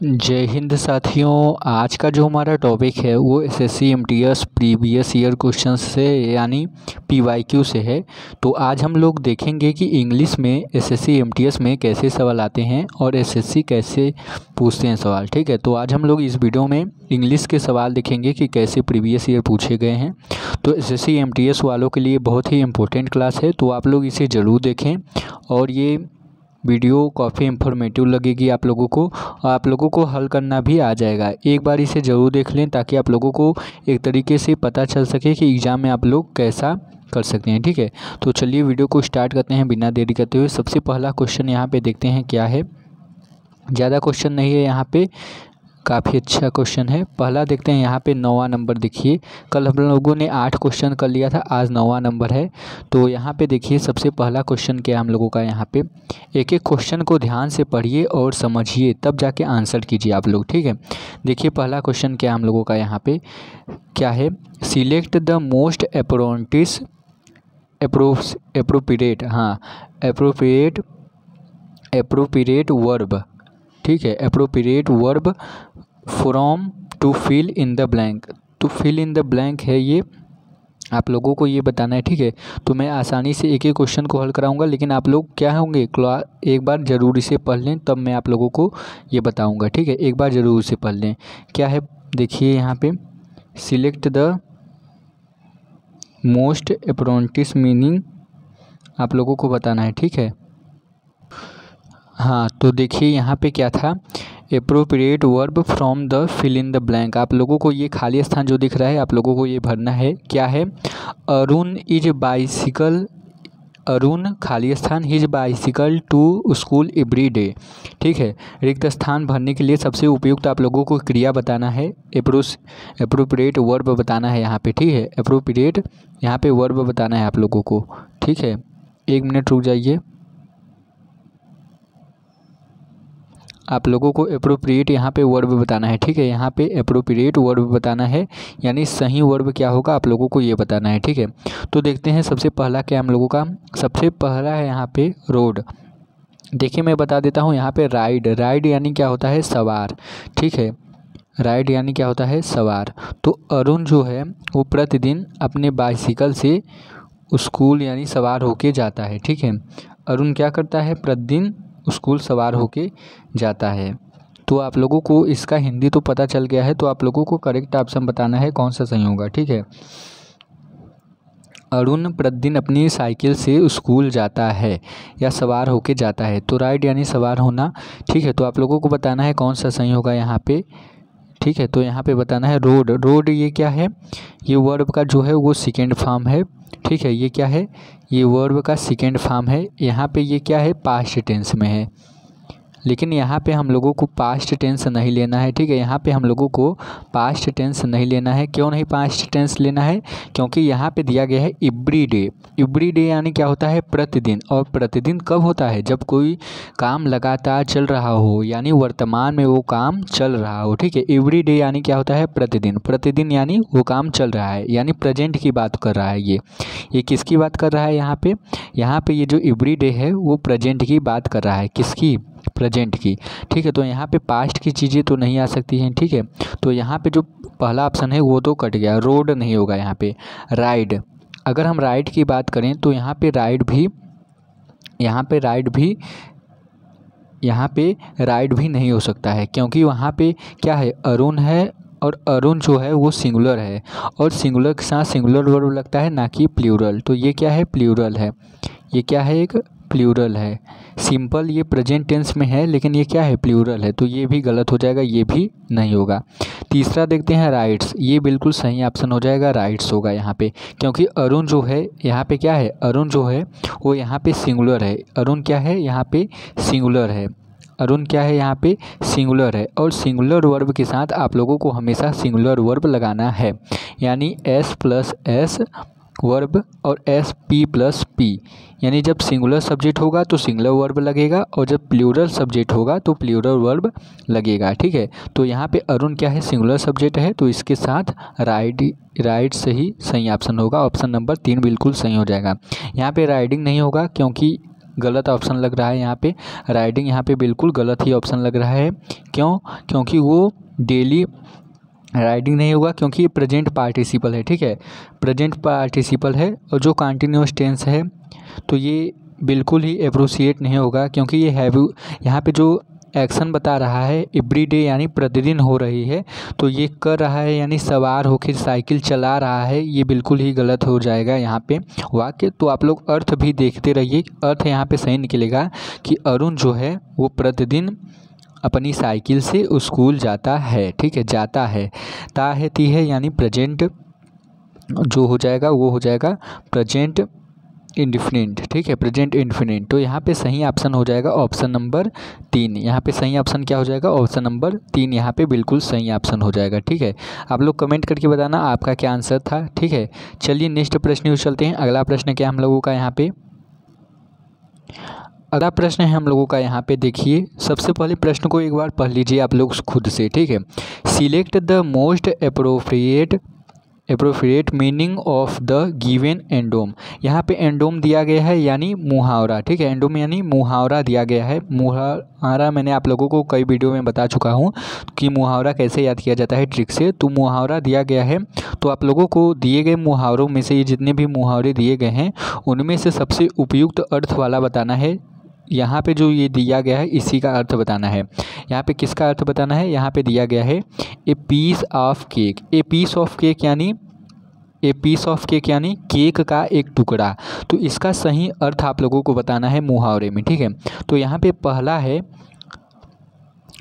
जय हिंद साथियों। आज का जो हमारा टॉपिक है वो SSC MTS previous year question से यानी पीवाईक्यू से है। तो आज हम लोग देखेंगे कि इंग्लिश में एसएससी एमटीएस में कैसे सवाल आते हैं और एसएससी कैसे पूछते हैं सवाल। ठीक है, तो आज हम लोग इस वीडियो में इंग्लिश के सवाल देखेंगे कि कैसे प्रीवियस ईयर पूछे गए हैं। तो एसएससी एमटीएस वालों के लिए बहुत ही इंपॉर्टेंट क्लास है, तो आप लोग इसे ज़रूर देखें और ये वीडियो काफ़ी इंफॉर्मेटिव लगेगी आप लोगों को हल करना भी आ जाएगा। एक बार इसे ज़रूर देख लें ताकि आप लोगों को एक तरीके से पता चल सके कि एग्ज़ाम में आप लोग कैसा कर सकते हैं। ठीक है, तो चलिए वीडियो को स्टार्ट करते हैं बिना देरी करते हुए। सबसे पहला क्वेश्चन यहाँ पे देखते हैं क्या है। ज़्यादा क्वेश्चन नहीं है यहाँ पे, काफ़ी अच्छा क्वेश्चन है। पहला देखते हैं यहाँ पे 9वां नंबर। देखिए कल हम लोगों ने 8 क्वेश्चन कर लिया था, आज 9वां नंबर है। तो यहाँ पे देखिए सबसे पहला क्वेश्चन क्या है हम लोगों का। यहाँ पे एक एक क्वेश्चन को ध्यान से पढ़िए और समझिए तब जाके आंसर कीजिए आप लोग। ठीक है, देखिए पहला क्वेश्चन क्या हम लोगों का यहाँ पे क्या है। Select the most appropriate appropriate verb. ठीक है, appropriate verb from to fill in the blank. To fill in the blank है ये, आप लोगों को ये बताना है। ठीक है, तो मैं आसानी से एक एक क्वेश्चन को हल कराऊंगा, लेकिन आप लोग क्या होंगे एक बार ज़रूर इसे पढ़ लें तब मैं आप लोगों को ये बताऊंगा। ठीक है, एक बार ज़रूर इसे पढ़ लें। क्या है देखिए यहाँ पे, select the most appropriate meaning आप लोगों को बताना है। ठीक है, हाँ तो देखिए यहाँ पे क्या था, appropriate verb from the fill in the blank. आप लोगों को ये खाली स्थान जो दिख रहा है आप लोगों को ये भरना है। क्या है, अरुण खाली स्थान his bicycle to school every day. ठीक है, रिक्त स्थान भरने के लिए सबसे उपयुक्त आप लोगों को क्रिया बताना है, एप्रोप्रिएट वर्ब बताना है यहाँ पे। ठीक है, एप्रोप्रिएट यहाँ पे वर्ब बताना है आप लोगों को। ठीक है, 1 मिनट रुक जाइए। आप लोगों को एप्रोप्रिएट यहाँ पे वर्ब बताना है। ठीक है, यहाँ पे एप्रोप्रिएट वर्ब बताना है, यानी सही वर्ब क्या होगा आप लोगों को ये बताना है। ठीक है, तो देखते हैं सबसे पहला क्या हम लोगों का। सबसे पहला है यहाँ पे रोड। देखिए मैं बता देता हूँ यहाँ पे राइड यानी क्या होता है, सवार। ठीक है, राइड यानी क्या होता है, सवार। तो अरुण जो है वो प्रतिदिन अपने बाइसिकल से स्कूल यानी सवार होके जाता है। ठीक है, अरुण क्या करता है, प्रतिदिन स्कूल सवार होके जाता है। तो आप लोगों को इसका हिंदी तो पता चल गया है, तो आप लोगों को करेक्ट ऑप्शन बताना है कौन सा सही होगा। ठीक है, अरुण प्रतिदिन अपनी साइकिल से स्कूल जाता है या सवार होके जाता है। तो राइड यानी सवार होना। ठीक है, तो आप लोगों को बताना है कौन सा सही होगा यहाँ पे। ठीक है, तो यहाँ पे बताना है रोड ये क्या है, ये वर्ब का जो है वो सेकेंड फॉर्म है। ठीक है, ये क्या है, ये वर्ब का सेकेंड फॉर्म है। यहाँ पे ये क्या है, पास्ट टेंस में है, लेकिन यहाँ पे हम लोगों को पास्ट टेंस नहीं लेना है। ठीक है, यहाँ पे हम लोगों को पास्ट टेंस नहीं लेना है। क्यों नहीं पास्ट टेंस लेना है, क्योंकि यहाँ पे दिया गया है एवरी डे यानी क्या होता है, प्रतिदिन। और प्रतिदिन कब होता है, जब कोई काम लगातार चल रहा हो, यानी वर्तमान में वो काम चल रहा हो। ठीक है, एवरी डे यानी क्या होता है, प्रतिदिन यानी वो काम चल रहा है, यानी प्रेजेंट की बात कर रहा है। ये किसकी बात कर रहा है यहाँ पे ये जो एवरी डे है वो प्रेजेंट की बात कर रहा है। किसकी, प्रेजेंट की। ठीक है, तो यहाँ पे पास्ट की चीज़ें तो नहीं आ सकती हैं। ठीक है, तो यहाँ पे जो पहला ऑप्शन है वो तो कट गया, रोड नहीं होगा यहाँ पे। राइड, अगर हम राइड की बात करें तो यहाँ पे राइड भी नहीं हो सकता है, क्योंकि वहाँ पे क्या है, अरुण है और अरुण जो है वो सिंगुलर है, और सिंगुलर के साथ सिंगुलर वर्ब लगता है, ना कि प्लूरल। तो ये क्या है, प्लूरल है। ये क्या है, एक प्लूरल है। सिंपल ये प्रेजेंट टेंस में है, लेकिन ये क्या है, प्लूरल है, तो ये भी गलत हो जाएगा, ये भी नहीं होगा। तीसरा देखते हैं राइट्स, ये बिल्कुल सही ऑप्शन हो जाएगा, राइट्स होगा यहाँ पे, क्योंकि अरुण जो है यहाँ पे क्या है, अरुण जो है वो यहाँ पे सिंगुलर है। अरुण क्या है, यहाँ पे सिंगुलर है। अरुण क्या है, यहाँ पे सिंगुलर है, और सिंगुलर वर्ब के साथ आप लोगों को हमेशा सिंगुलर वर्ब लगाना है, यानी S + S वर्ब और SP + P, यानी जब सिंगुलर सब्जेक्ट होगा तो सिंगुलर वर्ब लगेगा, और जब प्लूरल सब्जेक्ट होगा तो प्लूरल वर्ब लगेगा। ठीक है, तो यहाँ पे अरुण क्या है, सिंगुलर सब्जेक्ट है, तो इसके साथ राइड सही ऑप्शन होगा। ऑप्शन नंबर 3 बिल्कुल सही हो जाएगा। यहाँ पे राइडिंग नहीं होगा, क्योंकि गलत ऑप्शन लग रहा है यहाँ पे। राइडिंग यहाँ पे बिल्कुल गलत ही ऑप्शन लग रहा है। क्यों? क्योंकि वो डेली राइडिंग नहीं होगा, क्योंकि ये प्रेजेंट पार्टिसिपल है। ठीक है, प्रेजेंट पार्टिसिपल है और जो कंटिन्यूअस टेंस है तो ये बिल्कुल ही अप्रोप्रिएट नहीं होगा, क्योंकि ये हैव यहाँ पे जो एक्शन बता रहा है एवरीडे यानी प्रतिदिन हो रही है, तो ये कर रहा है यानी सवार होकर साइकिल चला रहा है, ये बिल्कुल ही गलत हो जाएगा यहाँ पे वाक्य। तो आप लोग अर्थ भी देखते रहिए, अर्थ यहाँ पे सही निकलेगा कि अरुण जो है वो प्रतिदिन अपनी साइकिल से स्कूल जाता है। ठीक है, जाता है, ता है ती है यानी प्रेजेंट जो हो जाएगा वो हो जाएगा प्रेजेंट इंडिफिनिट। ठीक है, प्रेजेंट इंडिफिनिट। तो यहाँ पे सही ऑप्शन हो जाएगा ऑप्शन नंबर 3। यहाँ पे सही ऑप्शन क्या हो जाएगा? ऑप्शन नंबर 3 यहाँ पे बिल्कुल सही ऑप्शन हो जाएगा। ठीक है, आप लोग कमेंट करके बताना आपका क्या आंसर था। ठीक है, चलिए नेक्स्ट प्रश्न चलते हैं। अगला प्रश्न क्या हम लोगों का यहाँ पे? अगला प्रश्न है हम लोगों का यहाँ पे, देखिए सबसे पहले प्रश्न को एक बार पढ़ लीजिए आप लोग खुद से। ठीक है, select the most appropriate meaning of the given idiom. यहाँ पे एंडोम दिया गया है यानी मुहावरा। ठीक है, एंडोम यानी मुहावरा दिया गया है। मुहावरा मैंने आप लोगों को कई वीडियो में बता चुका हूँ कि मुहावरा कैसे याद किया जाता है ट्रिक से। तो मुहावरा दिया गया है, तो आप लोगों को दिए गए मुहावरों में से ये जितने भी मुहावरे दिए गए हैं उनमें से सबसे उपयुक्त अर्थ वाला बताना है। यहाँ पे जो ये दिया गया है इसी का अर्थ बताना है। यहाँ पे किसका अर्थ बताना है? यहाँ पे दिया गया है a piece of cake. A piece of cake यानी केक का एक टुकड़ा। तो इसका सही अर्थ आप लोगों को बताना है मुहावरे में। ठीक है, तो यहाँ पे पहला है,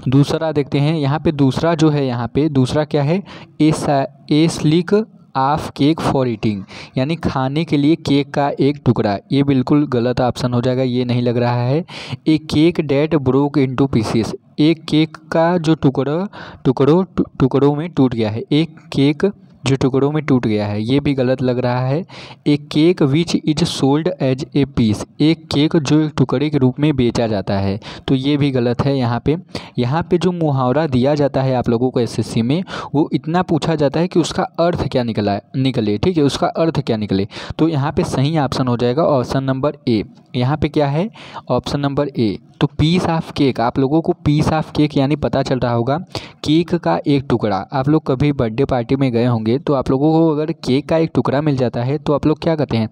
दूसरा देखते हैं। यहाँ पे दूसरा जो है, यहाँ पे दूसरा क्या है? A slice of cake for eating, यानी खाने के लिए केक का एक टुकड़ा। ये बिल्कुल गलत ऑप्शन हो जाएगा, ये नहीं लग रहा है। A cake that broke into pieces, एक केक का जो टुकड़ों में टूट गया है। एक केक जो टुकड़ों में टूट गया है, ये भी गलत लग रहा है। एक cake which is sold as a piece, एक केक जो एक टुकड़े के रूप में बेचा जाता है, तो ये भी गलत है। यहाँ पे जो मुहावरा दिया जाता है आप लोगों को एसएससी में, वो इतना पूछा जाता है कि उसका अर्थ क्या निकले। ठीक है, उसका अर्थ क्या निकले। तो यहाँ पे सही ऑप्शन हो जाएगा ऑप्शन नंबर ए। यहाँ पे क्या है? Option number A. तो पीस ऑफ केक, आप लोगों को पीस ऑफ केक यानी पता चल रहा होगा केक का एक टुकड़ा। आप लोग कभी बर्थडे पार्टी में गए होंगे तो आप लोगों को अगर केक का एक टुकड़ा मिल जाता है तो आप लोग क्या कहते हैं?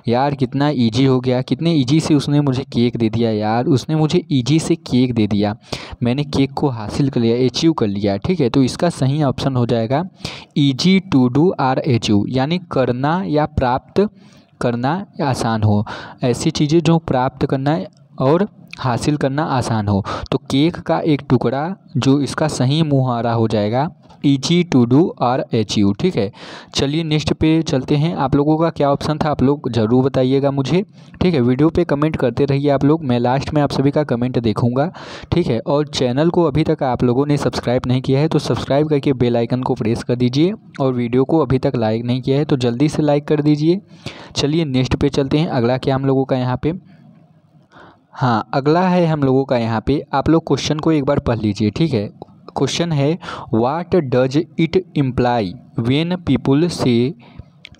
यार कितना इजी हो गया, कितने इजी से उसने मुझे केक दे दिया, यार उसने मुझे इजी से केक दे दिया, मैंने केक को हासिल कर लिया, अचीव कर लिया। ठीक है, तो इसका सही ऑप्शन हो जाएगा easy to do or achieve, यानी करना या प्राप्त करना आसान हो, ऐसी चीज़ें जो प्राप्त करना और हासिल करना आसान हो। तो केक का एक टुकड़ा जो इसका सही मुहावरा हो जाएगा ईजी टू डू और अचीव। ठीक है, चलिए नेक्स्ट पे चलते हैं। आप लोगों का क्या ऑप्शन था आप लोग ज़रूर बताइएगा मुझे। ठीक है, वीडियो पे कमेंट करते रहिए आप लोग, मैं लास्ट में आप सभी का कमेंट देखूंगा। ठीक है, और चैनल को अभी तक आप लोगों ने सब्सक्राइब नहीं किया है तो सब्सक्राइब करके बेल आइकन को प्रेस कर दीजिए, और वीडियो को अभी तक लाइक नहीं किया है तो जल्दी से लाइक कर दीजिए। चलिए नेक्स्ट पे चलते हैं। अगला क्या हम लोगों का यहाँ पे? हाँ, अगला है हम लोगों का यहाँ पे, आप लोग क्वेश्चन को एक बार पढ़ लीजिए। ठीक है, क्वेश्चन है what does it imply when people से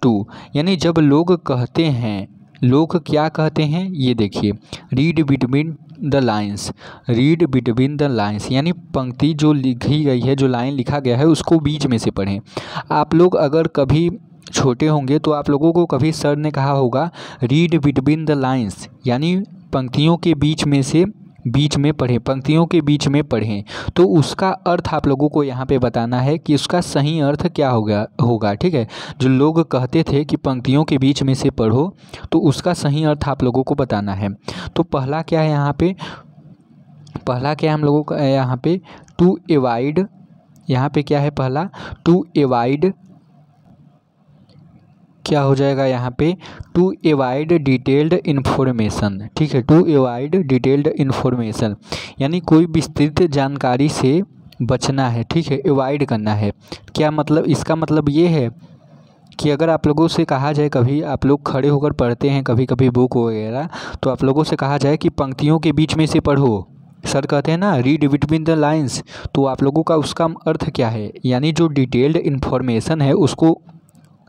टू, यानी जब लोग कहते हैं, लोग क्या कहते हैं ये देखिए। Read between the lines, read between the lines यानी पंक्ति जो लिखी गई है, जो लाइन लिखा गया है उसको बीच में से पढ़ें। आप लोग अगर कभी छोटे होंगे तो आप लोगों को कभी सर ने कहा होगा रीड बिटवीन द लाइन्स, यानी पंक्तियों के बीच में से बीच में पढ़ें, पंक्तियों के बीच में पढ़ें। तो उसका अर्थ आप लोगों को यहाँ पे बताना है कि उसका सही अर्थ क्या होगा। ठीक है, जो लोग कहते थे कि पंक्तियों के बीच में से पढ़ो, तो उसका सही अर्थ आप लोगों को बताना है। तो पहला क्या है यहाँ पे? पहला क्या है हम लोगों का यहाँ पे? To avoid. यहाँ पे क्या है पहला? टू एवॉइड क्या हो जाएगा यहाँ पे? To avoid detailed information. ठीक है, टू एवॉइड डिटेल्ड इन्फॉर्मेशन यानी कोई विस्तृत जानकारी से बचना है। ठीक है, एवॉइड करना है। क्या मतलब? इसका मतलब ये है कि अगर आप लोगों से कहा जाए, कभी आप लोग खड़े होकर पढ़ते हैं कभी कभी बुक वगैरह, तो आप लोगों से कहा जाए कि पंक्तियों के बीच में से पढ़ो, सर कहते हैं ना रीड बिटवीन द लाइन्स, तो आप लोगों का उसका अर्थ क्या है? यानी जो डिटेल्ड इन्फॉर्मेशन है उसको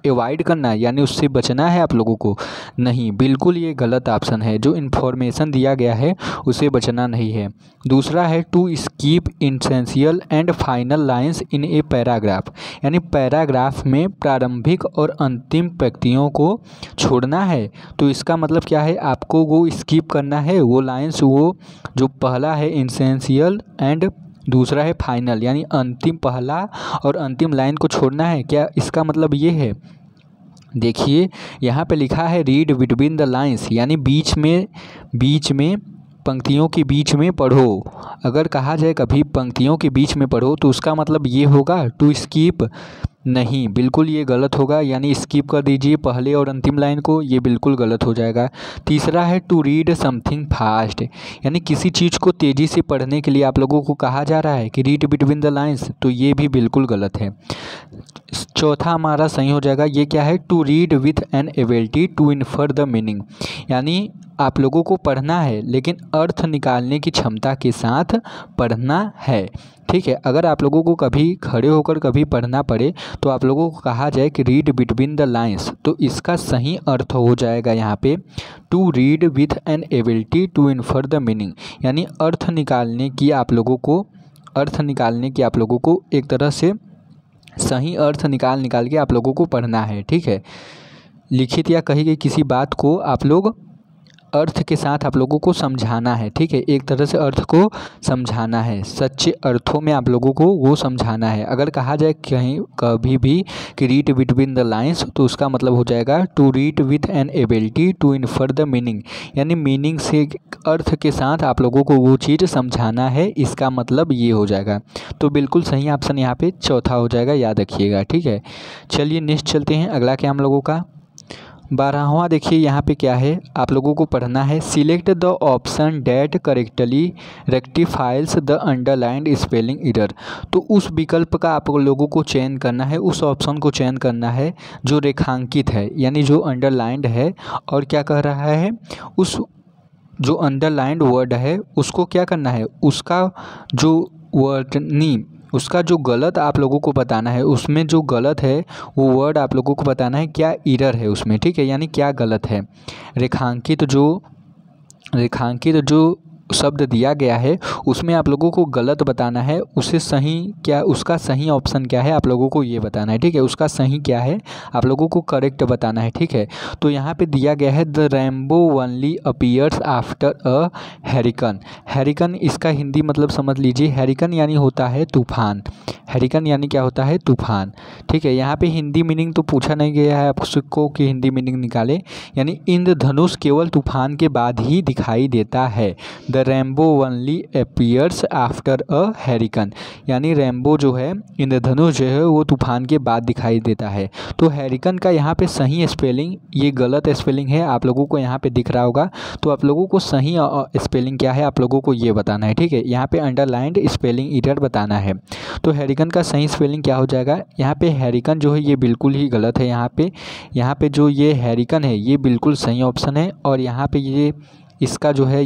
अवॉइड करना है यानी उससे बचना है आप लोगों को? नहीं, बिल्कुल ये गलत ऑप्शन है। जो इन्फॉर्मेशन दिया गया है उसे बचना नहीं है। दूसरा है to skip essential and final lines in a paragraph, यानी पैराग्राफ में प्रारंभिक और अंतिम पंक्तियों को छोड़ना है। तो इसका मतलब क्या है, आपको वो स्कीप करना है वो लाइंस, वो जो पहला है इसेंशियल एंड दूसरा है फाइनल, यानी अंतिम पहला और अंतिम लाइन को छोड़ना है क्या? इसका मतलब ये है, देखिए यहाँ पे लिखा है रीड बिटवीन द लाइंस, यानी बीच में पंक्तियों के बीच में पढ़ो। अगर कहा जाए कभी पंक्तियों के बीच में पढ़ो तो उसका मतलब ये होगा टू स्कीप? नहीं, बिल्कुल ये गलत होगा, यानी स्किप कर दीजिए पहले और अंतिम लाइन को, ये बिल्कुल गलत हो जाएगा। तीसरा है टू रीड समथिंग फास्ट, यानी किसी चीज़ को तेज़ी से पढ़ने के लिए आप लोगों को कहा जा रहा है कि रीड बिटवीन द लाइंस, तो ये भी बिल्कुल गलत है। चौथा हमारा सही हो जाएगा, ये क्या है, to read with an ability to infer the meaning, यानी आप लोगों को पढ़ना है लेकिन अर्थ निकालने की क्षमता के साथ पढ़ना है। ठीक है, अगर आप लोगों को कभी खड़े होकर कभी पढ़ना पड़े तो आप लोगों को कहा जाए कि रीड बिटवीन द लाइंस, तो इसका सही अर्थ हो जाएगा यहाँ पे to read with an ability to infer the meaning, यानी अर्थ निकालने की आप लोगों को एक तरह से सही अर्थ निकाल के आप लोगों को पढ़ना है। ठीक है, लिखित या कही गई किसी बात को आप लोग अर्थ के साथ आप लोगों को समझाना है। ठीक है, एक तरह से अर्थ को समझाना है, सच्चे अर्थों में आप लोगों को वो समझाना है। अगर कहा जाए कहीं कभी भी कि रीड बिटवीन द लाइंस, तो उसका मतलब हो जाएगा to read with an ability to infer the meaning, यानी मीनिंग से अर्थ के साथ आप लोगों को वो चीज़ समझाना है, इसका मतलब ये हो जाएगा। तो बिल्कुल सही ऑप्शन यहाँ पे चौथा हो जाएगा, याद रखिएगा। ठीक है, चलिए नेक्स्ट चलते हैं। अगला क्या हम लोगों का 12वां, देखिए यहाँ पे क्या है, आप लोगों को पढ़ना है select the option that correctly rectifies the underlined spelling error. तो उस विकल्प का आप लोगों को चयन करना है, उस ऑप्शन को चयन करना है जो रेखांकित है, यानी जो अंडरलाइंड है। और क्या कह रहा है, उस जो अंडरलाइंड वर्ड है उसको क्या करना है, उसका जो वर्तनी, उसका जो गलत आप लोगों को बताना है, उसमें जो गलत है वो वर्ड आप लोगों को बताना है, क्या एरर है उसमें। ठीक है, यानी क्या गलत है। रेखांकित जो शब्द दिया गया है उसमें आप लोगों को गलत बताना है, उसे सही क्या, उसका सही ऑप्शन क्या है आप लोगों को ये बताना है। ठीक है, उसका सही क्या है आप लोगों को करेक्ट बताना है। ठीक है, तो यहाँ पे दिया गया है the rainbow only appears after a hurricane. Hurricane इसका हिंदी मतलब समझ लीजिए, हैरिकन यानी होता है तूफान, हैरिकन यानी क्या होता है, तूफान। ठीक है, यहाँ पे हिंदी मीनिंग तो पूछा नहीं गया है आपको कि हिंदी मीनिंग निकाले, यानी इंद्रधनुष केवल तूफान के बाद ही दिखाई देता है। The rainbow only appears after a hurricane, यानी रेनबो जो है, इंद्रधनुष जो है वो तूफान के बाद दिखाई देता है। तो हैरिकन का यहाँ पे सही स्पेलिंग, ये गलत स्पेलिंग है, आप लोगों को यहाँ पे दिख रहा होगा, तो आप लोगों को सही स्पेलिंग क्या है आप लोगों को ये बताना है। ठीक है, यहाँ पे अंडरलाइंड स्पेलिंग एरर बताना है। तो हैरिकन का सही स्पेलिंग क्या हो जाएगा, यहाँ पे हैरिकन जो है ये बिल्कुल ही गलत है। यहाँ पे जो ये हैरिकन है ये बिल्कुल सही ऑप्शन है, और यहाँ पे ये इसका जो है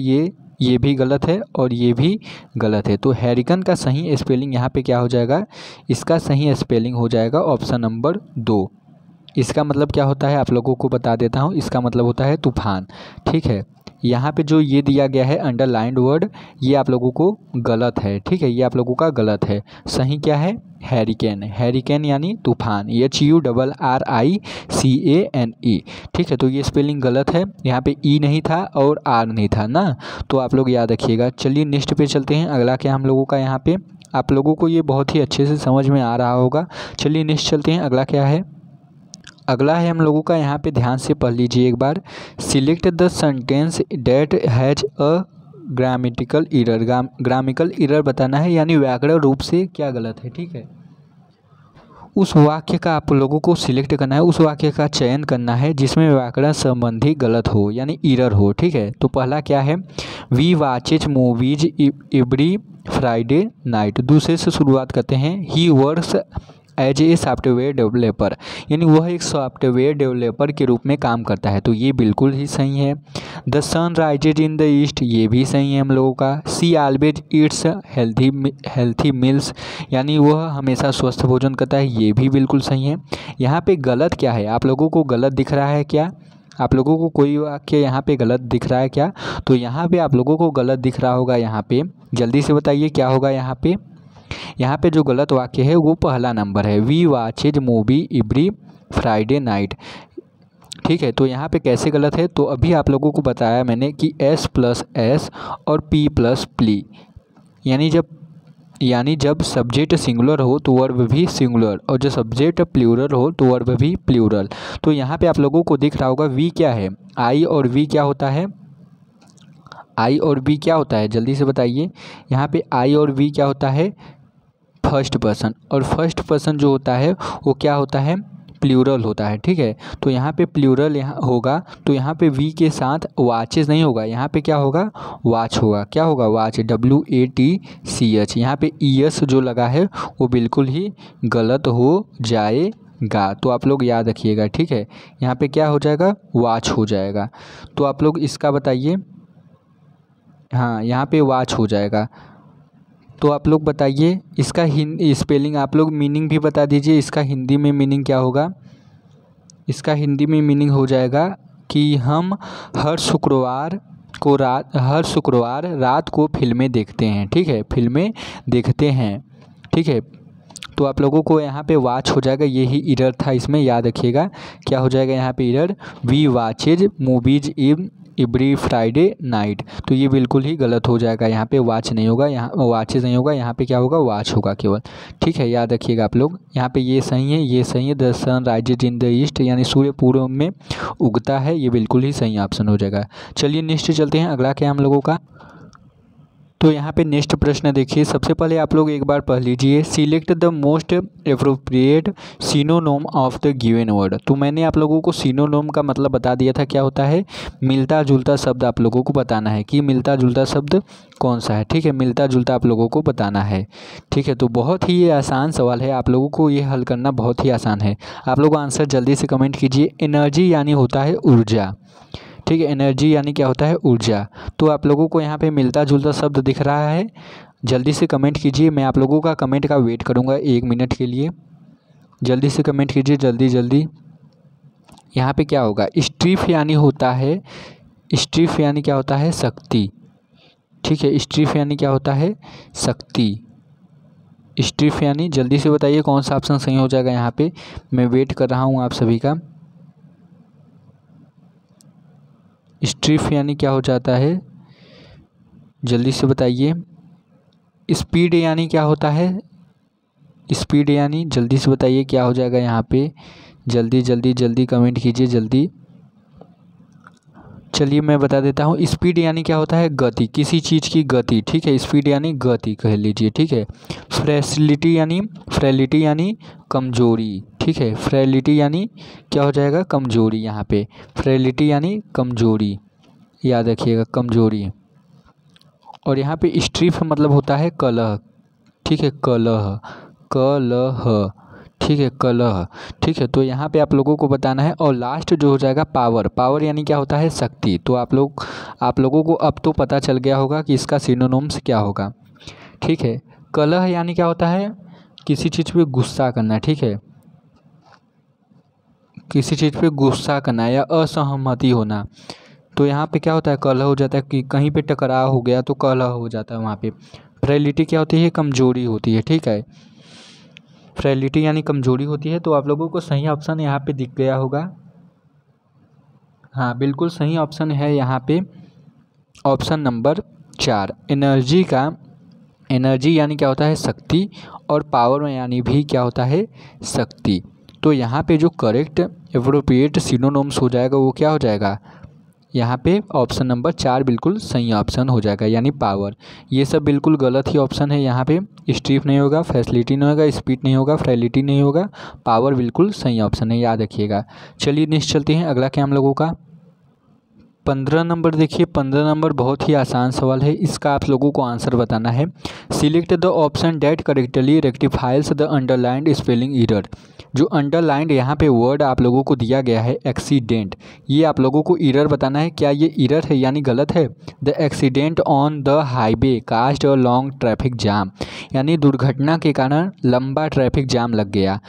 ये भी गलत है और ये भी गलत है। तो हैरिकन का सही स्पेलिंग यहाँ पे क्या हो जाएगा, इसका सही स्पेलिंग हो जाएगा ऑप्शन नंबर 2। इसका मतलब क्या होता है आप लोगों को बता देता हूँ, इसका मतलब होता है तूफान। ठीक है, यहाँ पे जो ये दिया गया है अंडरलाइंड वर्ड, ये आप लोगों को गलत है। ठीक है, ये आप लोगों का गलत है। सही क्या है, हैरिकेन, हैरिकेन यानी तूफान, HURRICANE। ठीक है, तो ये स्पेलिंग गलत है, यहाँ पे ई नहीं था और आर नहीं था ना, तो आप लोग याद रखिएगा। चलिए नेक्स्ट पे चलते हैं। अगला क्या हम लोगों का, यहाँ पे आप लोगों को ये बहुत ही अच्छे से समझ में आ रहा होगा। चलिए नेक्स्ट चलते हैं। अगला क्या है, अगला है हम लोगों का, यहाँ पे ध्यान से पढ़ लीजिए एक बार, select the sentence that has a grammatical error. Grammatical error बताना है, यानी व्याकरण रूप से क्या गलत है। ठीक है, उस वाक्य का आप लोगों को सिलेक्ट करना है, उस वाक्य का चयन करना है जिसमें व्याकरण संबंधी गलत हो, यानी एरर हो। ठीक है, तो पहला क्या है, we watches movies every Friday night. दूसरे से शुरुआत करते हैं, he works as a software developer, यानी वह एक सॉफ्टवेयर डेवलपर के रूप में काम करता है, तो ये बिल्कुल ही सही है। The sun rises in the east, ये भी सही है हम लोगों का। She always eats healthy meals, यानी वह हमेशा स्वस्थ भोजन करता है, ये भी बिल्कुल सही है। यहाँ पे गलत क्या है, आप लोगों को गलत दिख रहा है क्या? आप लोगों को कोई वाक्य यहाँ पे गलत दिख रहा है क्या? तो यहाँ पे आप लोगों को गलत दिख रहा होगा, यहाँ पे जल्दी से बताइए क्या होगा यहाँ पे। यहाँ पे जो गलत वाक्य है वो पहला नंबर है, we watches movie every Friday night. ठीक है, तो यहाँ पे कैसे गलत है, तो अभी आप लोगों को बताया मैंने कि एस प्लस एस और पी प्लस प्ली, यानी जब सब्जेक्ट सिंगुलर हो तो वर्ब भी सिंगुलर, और जब सब्जेक्ट प्लूरल हो तो वर्ब भी प्लूरल। तो यहाँ पे आप लोगों को दिख रहा होगा वी क्या है, आई और वी क्या होता है, आई और वी क्या होता है, जल्दी से बताइए। यहाँ पे आई और वी क्या होता है, फर्स्ट पर्सन, और फर्स्ट पर्सन जो होता है वो क्या होता है, प्लूरल होता है। ठीक है, तो यहाँ पे प्लूरल यहाँ होगा, तो यहाँ पे वी के साथ वाचेस नहीं होगा, यहाँ पे क्या होगा, वाच होगा। क्या होगा, वाच, WATCH। यहाँ पे ES जो लगा है वो बिल्कुल ही गलत हो जाएगा, तो आप लोग याद रखिएगा। ठीक है, यहाँ पे क्या हो जाएगा, वाच हो जाएगा। तो आप लोग इसका बताइए, हाँ यहाँ पे वाच हो जाएगा। तो आप लोग बताइए इसका स्पेलिंग, आप लोग मीनिंग भी बता दीजिए, इसका हिंदी में मीनिंग क्या होगा। इसका हिंदी में मीनिंग हो जाएगा कि हम हर शुक्रवार रात को फिल्में देखते हैं। ठीक है, फिल्में देखते हैं। ठीक है, तो आप लोगों को यहाँ पे वाच हो जाएगा, यही एरर था इसमें, याद रखिएगा क्या हो जाएगा यहाँ पे error, we watches movies every Friday night. तो ये बिल्कुल ही गलत हो जाएगा, यहाँ पे वाच नहीं होगा, यहाँ वाचेज नहीं होगा, यहाँ पे क्या होगा, वाच होगा केवल। ठीक है, याद रखिएगा आप लोग। यहाँ पे ये सही है, ये सही है। The sun rises in the east, यानी सूर्य पूर्व में उगता है, ये बिल्कुल ही सही ऑप्शन हो जाएगा। चलिए नेक्स्ट चलते हैं, अगला क्या हम लोगों का। तो यहाँ पे नेक्स्ट प्रश्न देखिए, सबसे पहले आप लोग एक बार पढ़ लीजिए, select the most appropriate synonym of the given word. तो मैंने आप लोगों को सिनोनिम का मतलब बता दिया था, क्या होता है, मिलता जुलता शब्द आप लोगों को बताना है कि मिलता जुलता शब्द कौन सा है। ठीक है, मिलता जुलता आप लोगों को बताना है। ठीक है, तो बहुत ही ये आसान सवाल है, आप लोगों को ये हल करना बहुत ही आसान है। आप लोग आंसर जल्दी से कमेंट कीजिए। एनर्जी यानी होता है ऊर्जा। ठीक है, एनर्जी यानी क्या होता है, ऊर्जा। तो आप लोगों को यहाँ पे मिलता जुलता शब्द दिख रहा है, जल्दी से कमेंट कीजिए। मैं आप लोगों का कमेंट का वेट करूँगा 1 मिनट के लिए, जल्दी से कमेंट कीजिए, जल्दी जल्दी। यहाँ पे क्या होगा, स्ट्रीफ यानी होता है, स्ट्रीफ यानी क्या होता है, शक्ति। ठीक है, स्ट्रीफ यानी क्या होता है, शक्ति। स्ट्रीफ यानी, जल्दी से बताइए कौन सा ऑप्शन सही हो जाएगा। यहाँ पे मैं वेट कर रहा हूँ आप सभी का। स्ट्रीफ यानी क्या हो जाता है, जल्दी से बताइए। स्पीड यानी क्या होता है, स्पीड यानी, जल्दी से बताइए क्या हो जाएगा यहाँ पे, जल्दी जल्दी जल्दी कमेंट कीजिए जल्दी। चलिए मैं बता देता हूँ, स्पीड यानी क्या होता है, गति, किसी चीज़ की गति। ठीक है, स्पीड यानी गति कह लीजिए। ठीक है, फ्रेलिटी यानी कमजोरी। ठीक है, फ्रेलिटी यानी क्या हो जाएगा, कमजोरी। यहाँ पे फ्रेलिटी यानी कमजोरी, याद रखिएगा, कमजोरी। और यहाँ पे स्ट्रीफ मतलब होता है कलह। ठीक है, कलह, कलह। ठीक है, कलह। ठीक है, तो यहाँ पे आप लोगों को बताना है। और लास्ट जो हो जाएगा पावर, पावर यानी क्या होता है, शक्ति। तो आप लोगों को अब तो पता चल गया होगा कि इसका सिनोनिम्स क्या होगा। ठीक है, कलह यानी क्या होता है, किसी चीज़ पे गुस्सा करना। ठीक है, किसी चीज़ पे गुस्सा करना या असहमति होना, तो यहाँ पे क्या होता है, कलह हो जाता है। कि कहीं पे टकराव हो गया तो कलह हो जाता है वहाँ पे। फ्रेलिटी क्या होती है, कमजोरी होती है। ठीक है, फ्रेलिटी यानी कमजोरी होती है। तो आप लोगों को सही ऑप्शन यहाँ पे दिख गया होगा। हाँ बिल्कुल सही ऑप्शन है यहाँ पे ऑप्शन नंबर 4। एनर्जी यानी क्या होता है, शक्ति, और पावर में यानी भी क्या होता है, शक्ति। तो यहाँ पे जो करेक्ट एप्रोप्रिएट सिनोनिम्स हो जाएगा वो क्या हो जाएगा, यहाँ पे ऑप्शन नंबर 4 बिल्कुल सही ऑप्शन हो जाएगा, यानी पावर। ये सब बिल्कुल गलत ही ऑप्शन है। यहाँ पे स्ट्रीफ नहीं होगा, फैसिलिटी नहीं होगा, स्पीड नहीं होगा, फ्रेलिटी नहीं होगा, पावर बिल्कुल सही ऑप्शन है, याद रखिएगा। चलिए नेक्स्ट चलते हैं, अगला क्या हम लोगों का। 15 नंबर देखिए, 15 नंबर बहुत ही आसान सवाल है, इसका आप लोगों को आंसर बताना है। Select the option that correctly rectifies the underlined spelling error. जो अंडरलाइंड यहाँ पे वर्ड आप लोगों को दिया गया है एक्सीडेंट, ये आप लोगों को एरर बताना है, क्या ये एरर है यानी गलत है। The accident on the highway caused a long traffic jam, यानी दुर्घटना के कारण लंबा ट्रैफिक जाम लग गया।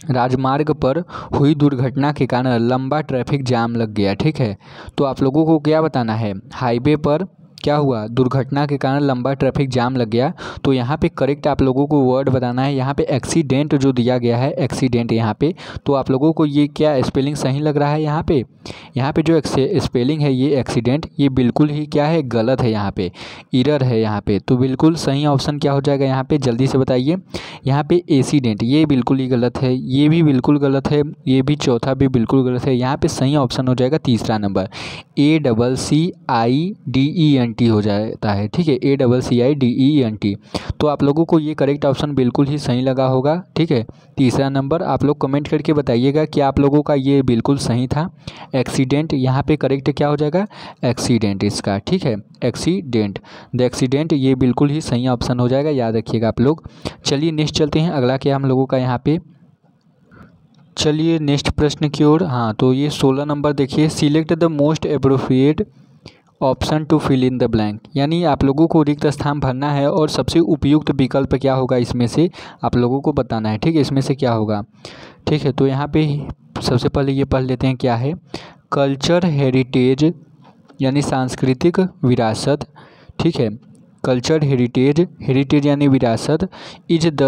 राजमार्ग पर हुई दुर्घटना के कारण लंबा ट्रैफिक जाम लग गया। ठीक है, तो आप लोगों को क्या बताना है, हाईवे पर क्या हुआ, दुर्घटना के कारण लंबा ट्रैफिक जाम लग गया। तो यहाँ पे करेक्ट आप लोगों को वर्ड बताना है। यहाँ पे एक्सीडेंट जो दिया गया है एक्सीडेंट यहाँ पे, तो आप लोगों को ये क्या स्पेलिंग सही लग रहा है। यहाँ पे जो स्पेलिंग है ये एक्सीडेंट, ये बिल्कुल ही क्या है, गलत है, यहाँ पे एरर है यहाँ पे। तो बिल्कुल सही ऑप्शन क्या हो जाएगा यहाँ पे, जल्दी से बताइए। यहाँ पे एक्सीडेंट ये बिल्कुल ही गलत है, ये भी बिल्कुल गलत है, ये भी चौथा भी बिल्कुल गलत है। यहाँ पे सही ऑप्शन हो जाएगा तीसरा नंबर, ACCIDENT हो जाता है। ठीक है, ACCIDENT। तो आप लोगों को ये करेक्ट ऑप्शन बिल्कुल ही सही लगा होगा। ठीक है, तीसरा नंबर आप लोग कमेंट करके बताइएगा कि आप लोगों का ये बिल्कुल सही था। एक्सीडेंट यहाँ पे करेक्ट क्या हो जाएगा, एक्सीडेंट इसका। ठीक है, एक्सीडेंट, द एक्सीडेंट ये बिल्कुल ही सही ऑप्शन हो जाएगा, याद रखिएगा आप लोग। चलिए नेक्स्ट चलते हैं, अगला क्या हम लोगों का यहाँ पे, चलिए नेक्स्ट प्रश्न की ओर। हाँ, तो ये 16 नंबर देखिए, select the most appropriate option to fill in the blank, यानी आप लोगों को रिक्त स्थान भरना है और सबसे उपयुक्त विकल्प क्या होगा इसमें से आप लोगों को बताना है। ठीक है, इसमें से क्या होगा। ठीक है, तो यहाँ पे सबसे पहले ये पढ़ लेते हैं क्या है, कल्चर हेरिटेज यानी सांस्कृतिक विरासत। ठीक है, कल्चर हेरिटेज यानी विरासत is the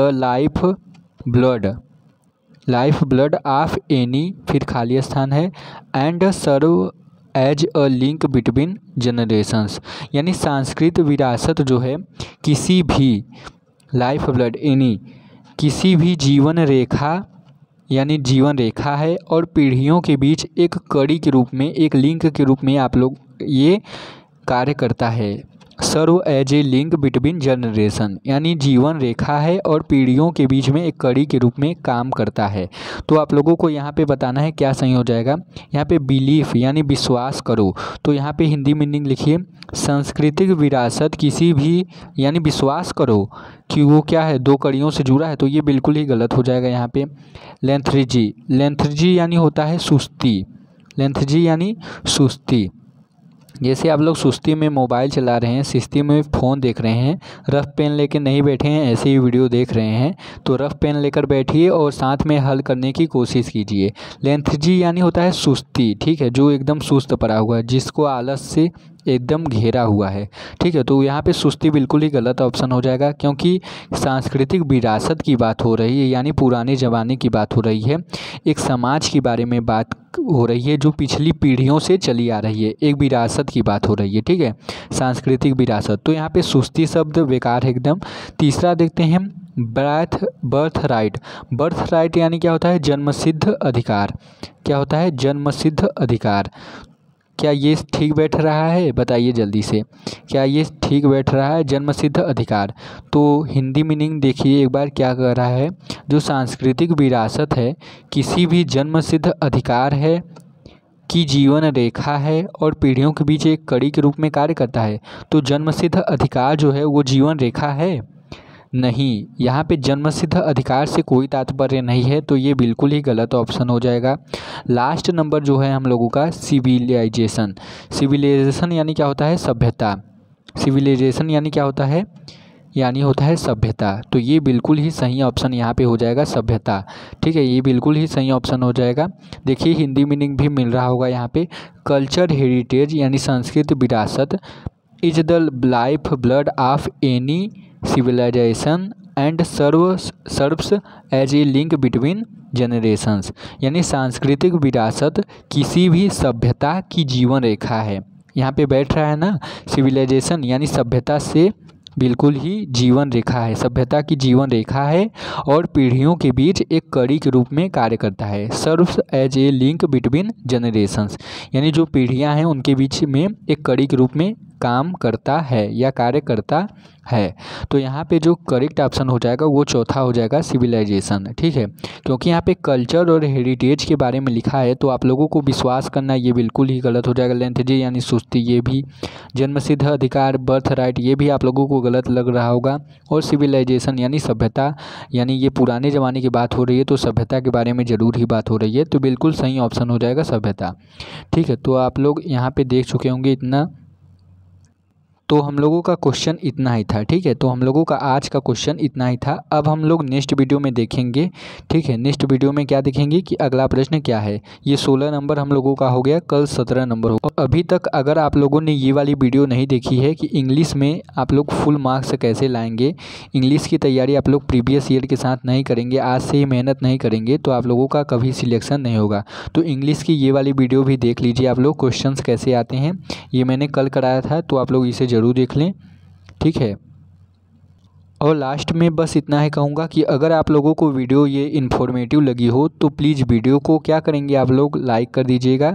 life blood of any, फिर खाली स्थान है, and serve as a link between generations, यानी सांस्कृतिक विरासत जो है किसी भी लाइफ ब्लड एनी किसी भी जीवन रेखा यानी जीवन रेखा है और पीढ़ियों के बीच एक कड़ी के रूप में, एक लिंक के रूप में आप लोग ये कार्य करता है। Serve as a link between generation, यानी जीवन रेखा है और पीढ़ियों के बीच में एक कड़ी के रूप में काम करता है। तो आप लोगों को यहाँ पे बताना है क्या सही हो जाएगा। यहाँ पे बिलीफ यानी विश्वास करो, तो यहाँ पे हिंदी मीनिंग लिखिए, सांस्कृतिक विरासत किसी भी यानी विश्वास करो कि वो क्या है, दो कड़ियों से जुड़ा है, तो ये बिल्कुल ही गलत हो जाएगा यहाँ पे। लेंथर्जी यानी होता है सुस्ती, लेंथर्जी यानी सुस्ती। जैसे आप लोग सुस्ती में मोबाइल चला रहे हैं, सुस्ती में फ़ोन देख रहे हैं, रफ़ पेन लेकर नहीं बैठे हैं, ऐसे ही वीडियो देख रहे हैं, तो रफ़ पेन लेकर बैठिए और साथ में हल करने की कोशिश कीजिए। लेंथर्जी यानी होता है सुस्ती। ठीक है, जो एकदम सुस्त पड़ा हुआ है, जिसको आलस से एकदम घेरा हुआ है। ठीक है, तो यहाँ पे सुस्ती बिल्कुल ही गलत ऑप्शन हो जाएगा, क्योंकि सांस्कृतिक विरासत की बात हो रही है, यानी पुराने ज़माने की बात हो रही है, एक समाज के बारे में बात हो रही है जो पिछली पीढ़ियों से चली आ रही है, एक विरासत की बात हो रही है। ठीक है, सांस्कृतिक विरासत, तो यहाँ पे सुस्ती शब्द बेकार है एकदम। तीसरा देखते हैं, बर्थ राइट यानी क्या होता है, जन्मसिद्ध अधिकार। क्या होता है, जन्मसिद्ध अधिकार। क्या ये ठीक बैठ रहा है, बताइए जल्दी से, क्या ये ठीक बैठ रहा है, जन्मसिद्ध अधिकार। तो हिंदी मीनिंग देखिए एक बार क्या कर रहा है, जो सांस्कृतिक विरासत है किसी भी जन्मसिद्ध अधिकार है की जीवन रेखा है और पीढ़ियों के बीच एक कड़ी के रूप में कार्य करता है। तो जन्मसिद्ध अधिकार जो है वो जीवन रेखा है नहीं, यहाँ पे जन्मसिद्ध अधिकार से कोई तात्पर्य नहीं है, तो ये बिल्कुल ही गलत ऑप्शन हो जाएगा। लास्ट नंबर जो है हम लोगों का सिविलाइजेशन यानी क्या होता है, सभ्यता। सिविलाइजेशन यानी क्या होता है, यानी होता है सभ्यता। तो ये बिल्कुल ही सही ऑप्शन यहाँ पे हो जाएगा, सभ्यता। ठीक है, ये बिल्कुल ही सही ऑप्शन हो जाएगा। देखिए हिंदी मीनिंग भी मिल रहा होगा यहाँ पे, कल्चर हेरिटेज यानी सांस्कृतिक विरासत is the life blood of any civilization and serves as a link between generations, यानी सांस्कृतिक विरासत किसी भी सभ्यता की जीवन रेखा है। यहाँ पे बैठ रहा है ना, सिविलाइजेशन यानी सभ्यता से बिल्कुल ही जीवन रेखा है, सभ्यता की जीवन रेखा है और पीढ़ियों के बीच एक कड़ी के रूप में कार्य करता है। Serves as a link between generations, यानी जो पीढ़ियां हैं उनके बीच में एक कड़ी के रूप में काम करता है या कार्य करता है। तो यहाँ पे जो करेक्ट ऑप्शन हो जाएगा वो चौथा हो जाएगा सिविलाइजेशन, ठीक है। क्योंकि यहाँ पे कल्चर और हेरिटेज के बारे में लिखा है तो आप लोगों को विश्वास करना ये बिल्कुल ही गलत हो जाएगा। लेंथेजे यानी सुस्ती, ये भी जन्मसिद्ध अधिकार, बर्थ राइट, ये भी आप लोगों को गलत लग रहा होगा। और सिविलाइजेशन यानी सभ्यता, यानी ये पुराने ज़माने की बात हो रही है तो सभ्यता के बारे में ज़रूर ही बात हो रही है, तो बिल्कुल सही ऑप्शन हो जाएगा सभ्यता, ठीक है। तो आप लोग यहाँ पे देख चुके होंगे इतना, तो हम लोगों का क्वेश्चन इतना ही था, ठीक है। तो हम लोगों का आज का क्वेश्चन इतना ही था। अब हम लोग नेक्स्ट वीडियो में देखेंगे, ठीक है। नेक्स्ट वीडियो में क्या देखेंगे कि अगला प्रश्न क्या है। ये 16 नंबर हम लोगों का हो गया, कल 17 नंबर होगा। अभी तक अगर आप लोगों ने ये वाली वीडियो नहीं देखी है कि इंग्लिश में आप लोग फुल मार्क्स कैसे लाएंगे, इंग्लिश की तैयारी आप लोग प्रीवियस ईयर के साथ नहीं करेंगे, आज से ही मेहनत नहीं करेंगे तो आप लोगों का कभी सिलेक्शन नहीं होगा। तो इंग्लिश की ये वाली वीडियो भी देख लीजिए आप लोग, क्वेश्चंस कैसे आते हैं ये मैंने कल कराया था, तो आप लोग इसे ज़रूर देख लें, ठीक है। और लास्ट में बस इतना ही कहूँगा कि अगर आप लोगों को वीडियो ये इन्फॉर्मेटिव लगी हो तो प्लीज़ वीडियो को क्या करेंगे आप लोग, लाइक कर दीजिएगा।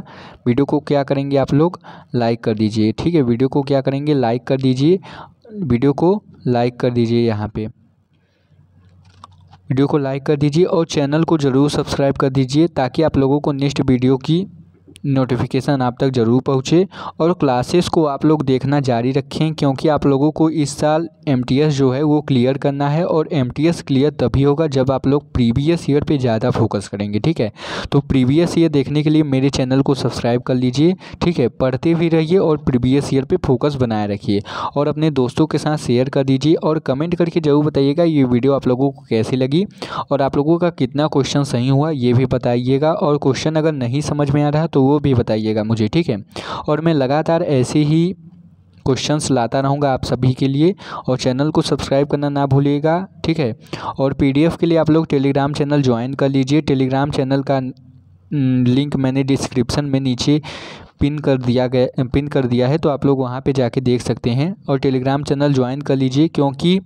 वीडियो को क्या करेंगे आप लोग, लाइक कर दीजिए, ठीक है। वीडियो को क्या करेंगे, लाइक कर दीजिए, वीडियो को लाइक कर दीजिए, यहाँ पे वीडियो को लाइक कर दीजिए और चैनल को ज़रूर सब्सक्राइब कर दीजिए ताकि आप लोगों को नेक्स्ट वीडियो की नोटिफिकेशन आप तक ज़रूर पहुँचे। और क्लासेस को आप लोग देखना जारी रखें क्योंकि आप लोगों को इस साल एमटीएस जो है वो क्लियर करना है और एमटीएस क्लियर तभी होगा जब आप लोग प्रीवियस ईयर पे ज़्यादा फोकस करेंगे, ठीक है। तो प्रीवियस ईयर देखने के लिए मेरे चैनल को सब्सक्राइब कर लीजिए, ठीक है। पढ़ते भी रहिए और प्रीवियस ईयर पे फोकस बनाए रखिए और अपने दोस्तों के साथ शेयर कर दीजिए और कमेंट करके ज़रूर बताइएगा ये वीडियो आप लोगों को कैसी लगी और आप लोगों का कितना क्वेश्चन सही हुआ ये भी बताइएगा। और क्वेश्चन अगर नहीं समझ में आ रहा तो वो भी बताइएगा मुझे, ठीक है। और मैं लगातार ऐसे ही क्वेश्चंस लाता रहूँगा आप सभी के लिए और चैनल को सब्सक्राइब करना ना भूलिएगा, ठीक है। और पीडीएफ के लिए आप लोग टेलीग्राम चैनल ज्वाइन कर लीजिए। टेलीग्राम चैनल का लिंक मैंने डिस्क्रिप्शन में नीचे पिन कर दिया है, तो आप लोग वहाँ पे जाके देख सकते हैं और टेलीग्राम चैनल ज्वाइन कर लीजिए क्योंकि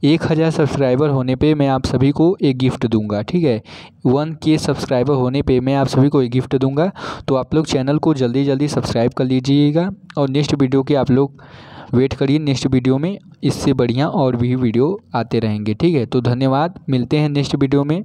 1000 सब्सक्राइबर होने पे मैं आप सभी को एक गिफ्ट दूंगा, ठीक है। 1K सब्सक्राइबर होने पे मैं आप सभी को एक गिफ्ट दूंगा, तो आप लोग चैनल को जल्दी सब्सक्राइब कर लीजिएगा और नेक्स्ट वीडियो के आप लोग वेट करिए। नेक्स्ट वीडियो में इससे बढ़िया और भी वीडियो आते रहेंगे, ठीक है। तो धन्यवाद, मिलते हैं नेक्स्ट वीडियो में।